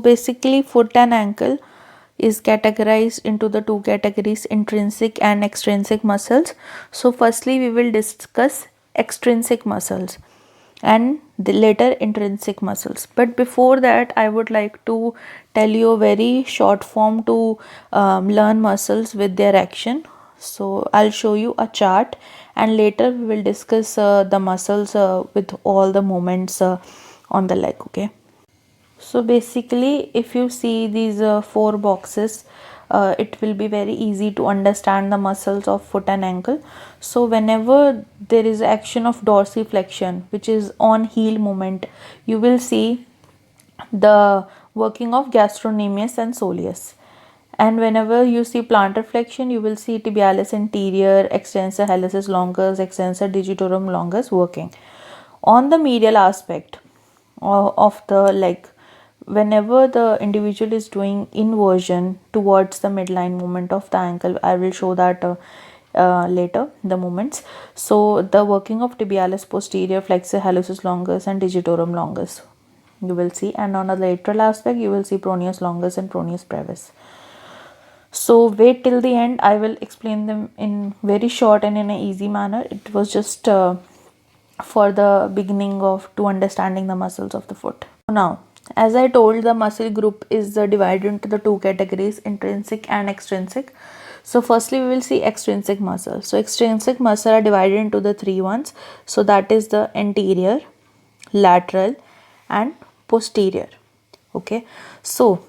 basically foot and ankle is categorized into the two categories, intrinsic and extrinsic muscles. So firstly we will discuss extrinsic muscles and the later intrinsic muscles. But before that I would like to tell you a very short form to learn muscles with their action. So I'll show you a chart and later we will discuss the muscles with all the movements on the leg. Okay. So basically if you see these four boxes, it will be very easy to understand the muscles of foot and ankle. So whenever there is action of dorsiflexion, which is on heel movement, you will see the working of gastrocnemius and soleus. And whenever you see plantar flexion, you will see tibialis anterior, extensor hallucis longus, extensor digitorum longus working. On the medial aspect of the leg, whenever the individual is doing inversion towards the midline movement of the ankle, I will show that later, the movements. So the working of tibialis posterior, flexor hallucis longus and digitorum longus you will see, and on the lateral aspect you will see peroneus longus and peroneus brevis. So wait till the end, I will explain them in very short and in an easy manner. It was just for the beginning of to understanding the muscles of the foot. Now, as I told, the muscle group is divided into the two categories, intrinsic and extrinsic. So firstly we will see extrinsic muscles. So extrinsic muscle are divided into the three ones. So that is the anterior, lateral and posterior. Okay, so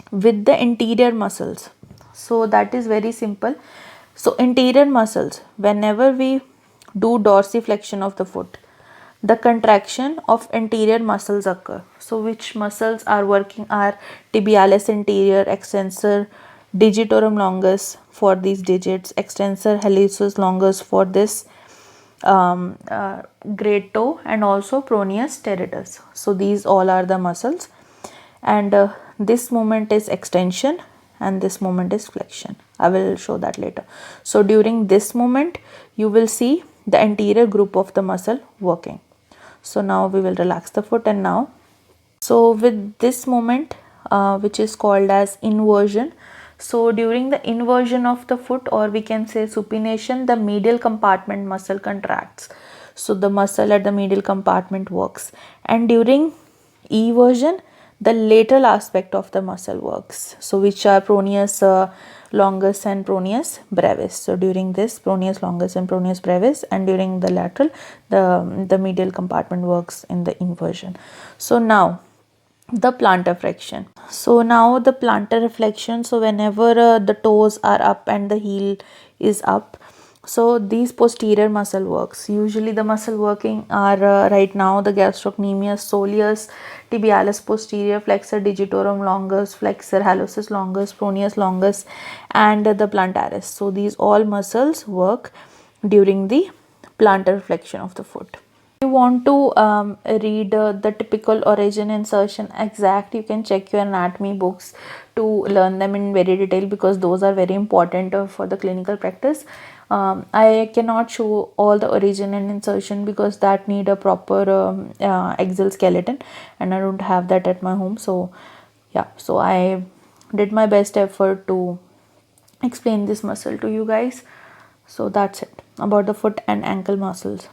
with the interior muscles, so that is very simple. So interior muscles, whenever we do dorsiflexion of the foot, the contraction of anterior muscles occur. So which muscles are working are tibialis anterior, extensor digitorum longus for these digits, extensor hallucis longus for this great toe, and also peroneus tertius. So these all are the muscles, and this movement is extension and this movement is flexion. I will show that later. So during this movement you will see the anterior group of the muscle working. So now we will relax the foot, and now, so with this movement which is called as inversion, so during the inversion of the foot, or we can say supination, the medial compartment muscle contracts. So the muscle at the medial compartment works, and during eversion the lateral aspect of the muscle works. So which are peroneus longus and peroneus brevis. So during this, peroneus longus and peroneus brevis, and during the lateral, the medial compartment works in the inversion. So now the plantar flexion. So now the plantar flexion, so whenever the toes are up and the heel is up, so these posterior muscle works. Usually the muscle working are right now the gastrocnemius, soleus, tibialis posterior, flexor digitorum longus, flexor hallucis longus, peroneus longus and the plantaris. So these all muscles work during the plantar flexion of the foot. If you want to read the typical origin, insertion exact, you can check your anatomy books to learn them in very detail, because those are very important for the clinical practice. I cannot show all the origin and insertion because that need a proper exoskeleton, and I don't have that at my home. So yeah, so I did my best effort to explain this muscle to you guys. So that's it about the foot and ankle muscles.